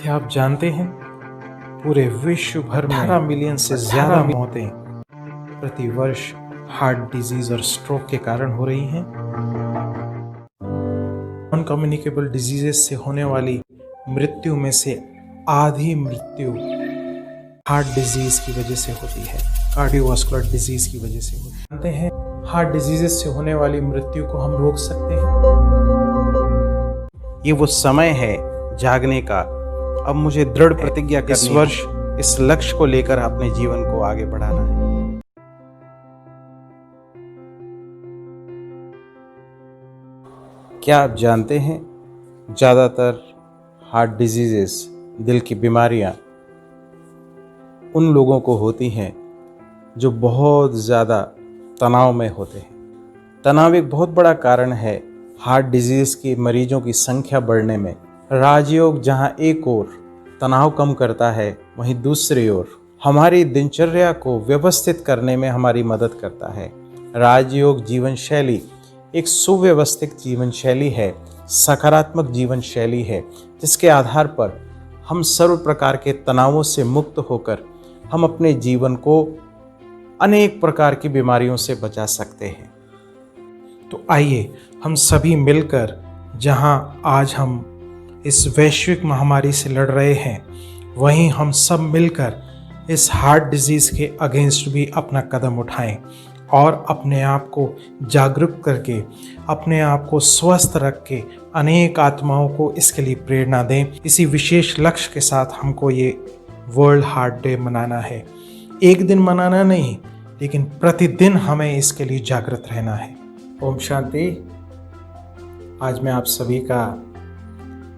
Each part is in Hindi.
क्या आप जानते हैं पूरे विश्व भर में 18 मिलियन से ज्यादा मौतें प्रति वर्ष हार्ट डिजीज और स्ट्रोक के कारण हो रही हैं। नॉन कम्युनिकेबल डिजीजेस से होने वाली मृत्यु में से आधी मृत्यु हार्ट डिजीज की वजह से होती है, कार्डियोवास्कुलर डिजीज की वजह से होती है। जानते हैं हार्ट डिजीजेस से होने वाली मृत्यु को हम रोक सकते हैं। ये वो समय है जागने का। अब मुझे दृढ़ प्रतिज्ञा करनी है, इस वर्ष इस लक्ष्य को लेकर अपने जीवन को आगे बढ़ाना है। क्या आप जानते हैं ज़्यादातर हार्ट डिजीजेस, दिल की बीमारियां उन लोगों को होती हैं जो बहुत ज़्यादा तनाव में होते हैं। तनाव एक बहुत बड़ा कारण है हार्ट डिजीज़ के मरीजों की संख्या बढ़ने में। राजयोग जहां एक ओर तनाव कम करता है, वहीं दूसरी ओर हमारी दिनचर्या को व्यवस्थित करने में हमारी मदद करता है। राजयोग जीवन शैली एक सुव्यवस्थित जीवन शैली है, सकारात्मक जीवन शैली है, जिसके आधार पर हम सर्व प्रकार के तनावों से मुक्त होकर हम अपने जीवन को अनेक प्रकार की बीमारियों से बचा सकते हैं। तो आइए हम सभी मिलकर, जहां आज हम इस वैश्विक महामारी से लड़ रहे हैं, वहीं हम सब मिलकर इस हार्ट डिजीज़ के अगेंस्ट भी अपना कदम उठाएं और अपने आप को जागरूक करके, अपने आप को स्वस्थ रख के अनेक आत्माओं को इसके लिए प्रेरणा दें। इसी विशेष लक्ष्य के साथ हमको ये वर्ल्ड हार्ट डे मनाना है। एक दिन मनाना नहीं, लेकिन प्रतिदिन हमें इसके लिए जागृत रहना है। ओम शांति। आज मैं आप सभी का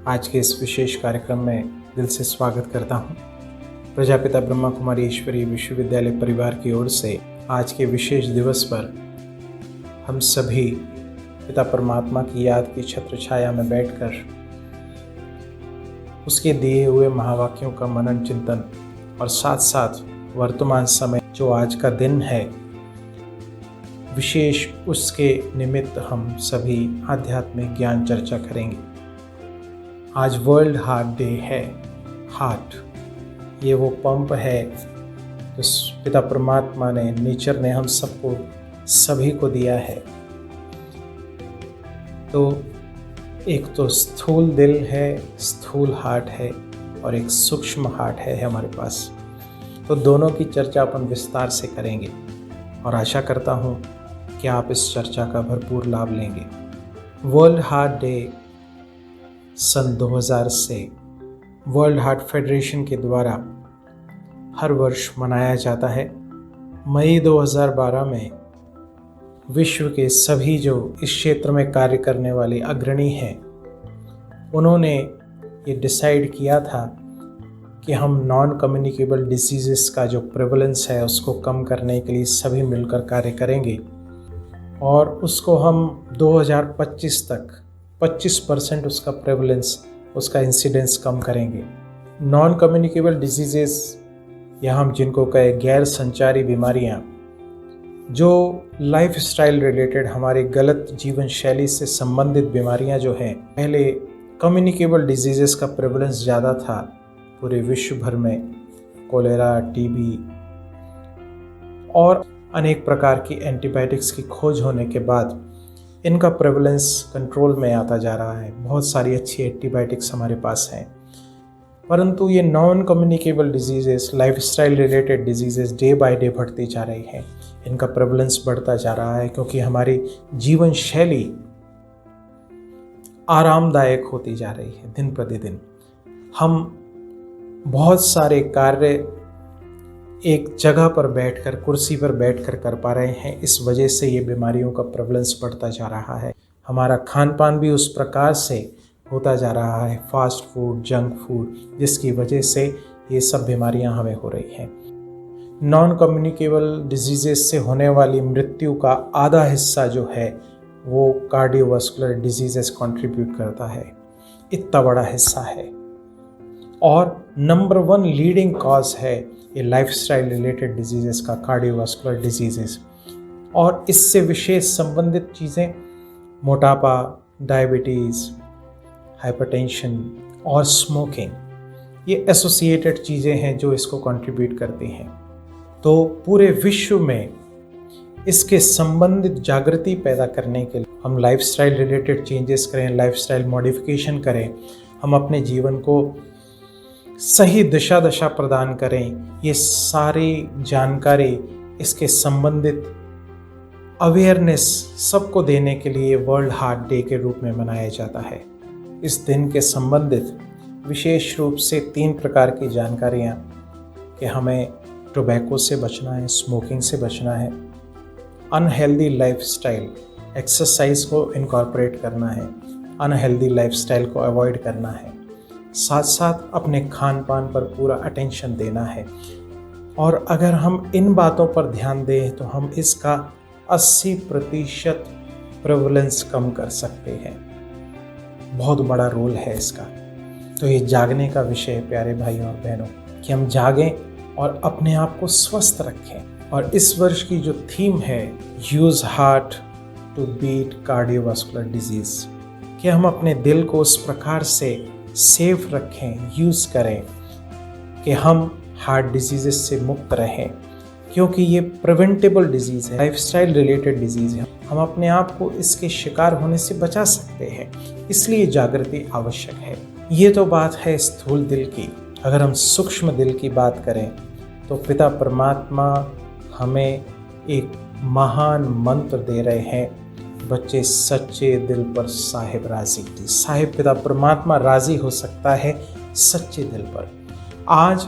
आज के इस विशेष कार्यक्रम में दिल से स्वागत करता हूँ। प्रजापिता ब्रह्मा कुमारी ईश्वरीय विश्वविद्यालय परिवार की ओर से आज के विशेष दिवस पर हम सभी पिता परमात्मा की याद की छत्र छाया में बैठकर उसके दिए हुए महावाक्यों का मनन चिंतन और साथ साथ वर्तमान समय जो आज का दिन है विशेष, उसके निमित्त हम सभी आध्यात्मिक ज्ञान चर्चा करेंगे। आज वर्ल्ड हार्ट डे है। हार्ट ये वो पंप है जो पिता परमात्मा ने, नेचर ने हम सबको सभी को दिया है। तो एक तो स्थूल दिल है, स्थूल हार्ट है, और एक सूक्ष्म हार्ट है हमारे पास। तो दोनों की चर्चा अपन विस्तार से करेंगे और आशा करता हूँ कि आप इस चर्चा का भरपूर लाभ लेंगे। वर्ल्ड हार्ट डे सन 2000 से वर्ल्ड हार्ट फेडरेशन के द्वारा हर वर्ष मनाया जाता है। मई 2012 में विश्व के सभी जो इस क्षेत्र में कार्य करने वाले अग्रणी हैं, उन्होंने ये डिसाइड किया था कि हम नॉन कम्युनिकेबल डिसीज़ेस का जो प्रेवलेंस है उसको कम करने के लिए सभी मिलकर कार्य करेंगे और उसको हम 2025 तक 25% उसका प्रेवलेंस, उसका इंसिडेंस कम करेंगे। नॉन कम्युनिकेबल डिजीज़ेस या हम जिनको कहे गैर संचारी बीमारियां, जो लाइफ स्टाइल रिलेटेड हमारे गलत जीवन शैली से संबंधित बीमारियां जो हैं, पहले कम्युनिकेबल डिजीज़ेस का प्रेवलेंस ज़्यादा था पूरे विश्व भर में। कोलेरा, टीबी और अनेक प्रकार की एंटीबायोटिक्स की खोज होने के बाद इनका प्रेवलेंस कंट्रोल में आता जा रहा है। बहुत सारी अच्छी एंटीबायोटिक्स हमारे पास हैं, परंतु ये non communicable diseases, lifestyle related diseases day by day बढ़ती जा रही हैं। इनका प्रेवलेंस बढ़ता जा रहा है क्योंकि हमारी जीवन शैली आरामदायक होती जा रही है। दिन प्रतिदिन हम बहुत सारे कार्य एक जगह पर बैठकर, कुर्सी पर बैठकर कर पा रहे हैं। इस वजह से ये बीमारियों का प्रेवलेंस बढ़ता जा रहा है। हमारा खान पान भी उस प्रकार से होता जा रहा है, फास्ट फूड, जंक फूड, जिसकी वजह से ये सब बीमारियां हमें हो रही हैं। नॉन कम्युनिकेबल डिजीज़ेस से होने वाली मृत्यु का आधा हिस्सा जो है वो कार्डियोवास्कुलर डिजीज़ेस कंट्रीब्यूट करता है। इतना बड़ा हिस्सा है और नंबर 1 लीडिंग कॉज है ये लाइफस्टाइल रिलेटेड डिजीज़ेस का, कार्डियोवास्कुलर डिजीज़ेस। और इससे विशेष संबंधित चीज़ें मोटापा, डायबिटीज़, हाइपरटेंशन और स्मोकिंग, ये एसोसिएटेड चीज़ें हैं जो इसको कंट्रीब्यूट करती हैं। तो पूरे विश्व में इसके संबंधित जागृति पैदा करने के लिए हम लाइफस्टाइल रिलेटेड चेंजेस करें, लाइफस्टाइल मॉडिफिकेशन करें, हम अपने जीवन को सही दिशा प्रदान करें। ये सारी जानकारी, इसके संबंधित अवेयरनेस सबको देने के लिए वर्ल्ड हार्ट डे के रूप में मनाया जाता है। इस दिन के संबंधित विशेष रूप से 3 प्रकार की जानकारियाँ कि हमें टोबैको से बचना है, स्मोकिंग से बचना है, अनहेल्दी लाइफस्टाइल, एक्सरसाइज को इनकॉर्पोरेट करना है, अनहेल्दी लाइफस्टाइल को अवॉइड करना है, साथ साथ अपने खान पान पर पूरा अटेंशन देना है। और अगर हम इन बातों पर ध्यान दें तो हम इसका 80% प्रेवलेंस कम कर सकते हैं। बहुत बड़ा रोल है इसका। तो ये जागने का विषय है प्यारे भाइयों और बहनों, कि हम जागें और अपने आप को स्वस्थ रखें। और इस वर्ष की जो थीम है, use heart to beat cardiovascular disease, कि हम अपने दिल को उस प्रकार से सेफ रखें, यूज़ करें कि हम हार्ट डिजीज़ से मुक्त रहें, क्योंकि ये प्रिवेंटेबल डिजीज़ है, लाइफस्टाइल रिलेटेड डिजीज़ है। हम अपने आप को इसके शिकार होने से बचा सकते हैं, इसलिए जागृति आवश्यक है। ये तो बात है स्थूल दिल की। अगर हम सूक्ष्म दिल की बात करें तो पिता परमात्मा हमें एक महान मंत्र दे रहे हैं, बच्चे सच्चे दिल पर साहिब राजी। साहिब पिता परमात्मा राजी हो सकता है सच्चे दिल पर। आज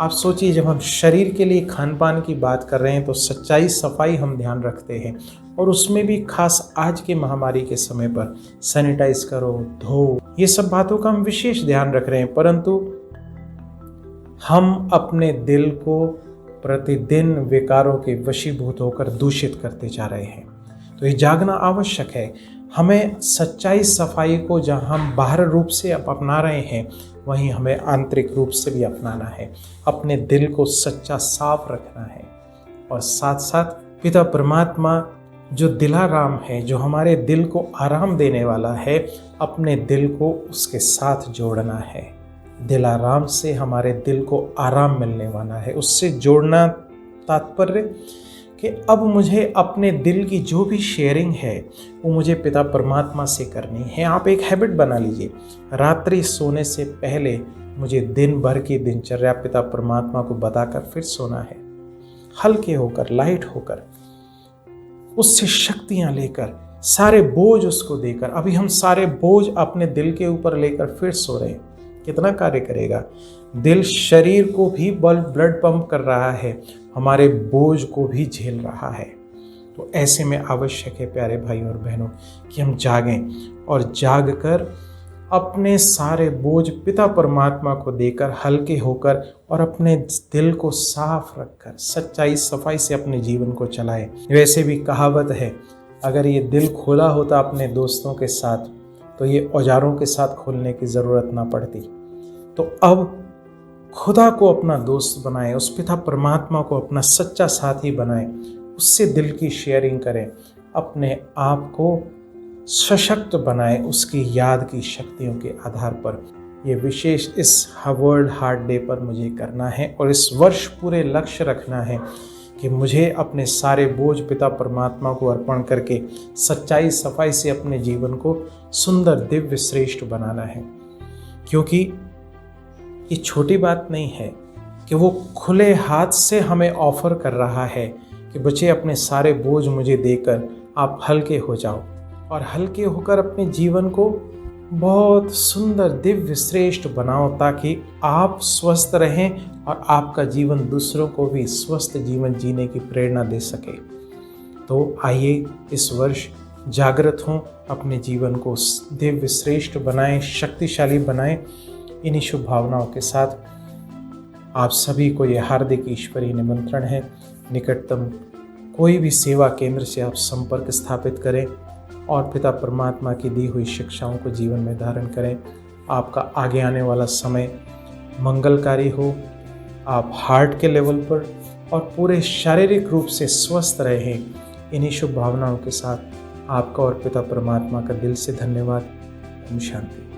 आप सोचिए, जब हम शरीर के लिए खान पान की बात कर रहे हैं तो सच्चाई सफाई हम ध्यान रखते हैं, और उसमें भी खास आज के महामारी के समय पर सैनिटाइज करो, धो, ये सब बातों का हम विशेष ध्यान रख रहे हैं। परंतु हम अपने दिल को प्रतिदिन विकारों के वशीभूत होकर दूषित करते जा रहे हैं। तो ये जागना आवश्यक है। हमें सच्चाई सफाई को जहाँ हम बाहर रूप से अपना रहे हैं, वहीं हमें आंतरिक रूप से भी अपनाना है। अपने दिल को सच्चा साफ रखना है, और साथ साथ पिता परमात्मा जो दिलाराम है, जो हमारे दिल को आराम देने वाला है, अपने दिल को उसके साथ जोड़ना है। दिलाराम से हमारे दिल को आराम मिलने वाला है। उससे जोड़ना तात्पर्य कि अब मुझे अपने दिल की जो भी शेयरिंग है वो मुझे पिता परमात्मा से करनी है। आप एक हैबिट बना लीजिए, रात्रि सोने से पहले मुझे दिन भर की दिनचर्या पिता परमात्मा को बताकर फिर सोना है, हल्के होकर, लाइट होकर, उससे शक्तियां लेकर, सारे बोझ उसको देकर। अभी हम सारे बोझ अपने दिल के ऊपर लेकर फिर सो रहे हैं, कितना कार्य करेगा। दिल शरीर को भी ब्लड पंप कर रहा है, हमारे बोझ को भी झेल रहा है। तो ऐसे में आवश्यक है प्यारे भाइयों और बहनों कि हम जागें, और जागकर अपने सारे बोझ पिता परमात्मा को देकर, हल्के होकर, और अपने दिल को साफ रखकर सच्चाई सफाई से अपने जीवन को चलाएं। वैसे भी कहावत है, अगर ये दिल खोला होता अपने दोस्तों के साथ तो ये औजारों के साथ खोलने की ज़रूरत ना पड़ती। तो अब खुदा को अपना दोस्त बनाएं, उस पिता परमात्मा को अपना सच्चा साथी बनाएं, उससे दिल की शेयरिंग करें, अपने आप को सशक्त बनाएं उसकी याद की शक्तियों के आधार पर। ये विशेष इस वर्ल्ड हार्ट डे पर मुझे करना है, और इस वर्ष पूरे लक्ष्य रखना है कि मुझे अपने सारे बोझ पिता परमात्मा को अर्पण करके सच्चाई सफाई से अपने जीवन को सुंदर, दिव्य, श्रेष्ठ बनाना है। क्योंकि ये छोटी बात नहीं है कि वो खुले हाथ से हमें ऑफर कर रहा है कि बच्चे अपने सारे बोझ मुझे देकर आप हल्के हो जाओ, और हल्के होकर अपने जीवन को बहुत सुंदर, दिव्य, श्रेष्ठ बनाओ, ताकि आप स्वस्थ रहें और आपका जीवन दूसरों को भी स्वस्थ जीवन जीने की प्रेरणा दे सके। तो आइए इस वर्ष जागृत हों, अपने जीवन को दिव्य, श्रेष्ठ बनाएं, शक्तिशाली बनाएं। इन्हीं शुभ भावनाओं के साथ आप सभी को ये हार्दिक ईश्वरीय निमंत्रण है, निकटतम कोई भी सेवा केंद्र से आप संपर्क स्थापित करें और पिता परमात्मा की दी हुई शिक्षाओं को जीवन में धारण करें। आपका आगे आने वाला समय मंगलकारी हो, आप हार्ट के लेवल पर और पूरे शारीरिक रूप से स्वस्थ रहें। इन्हीं शुभ भावनाओं के साथ आपका और पिता परमात्मा का दिल से धन्यवाद। ओम शांति।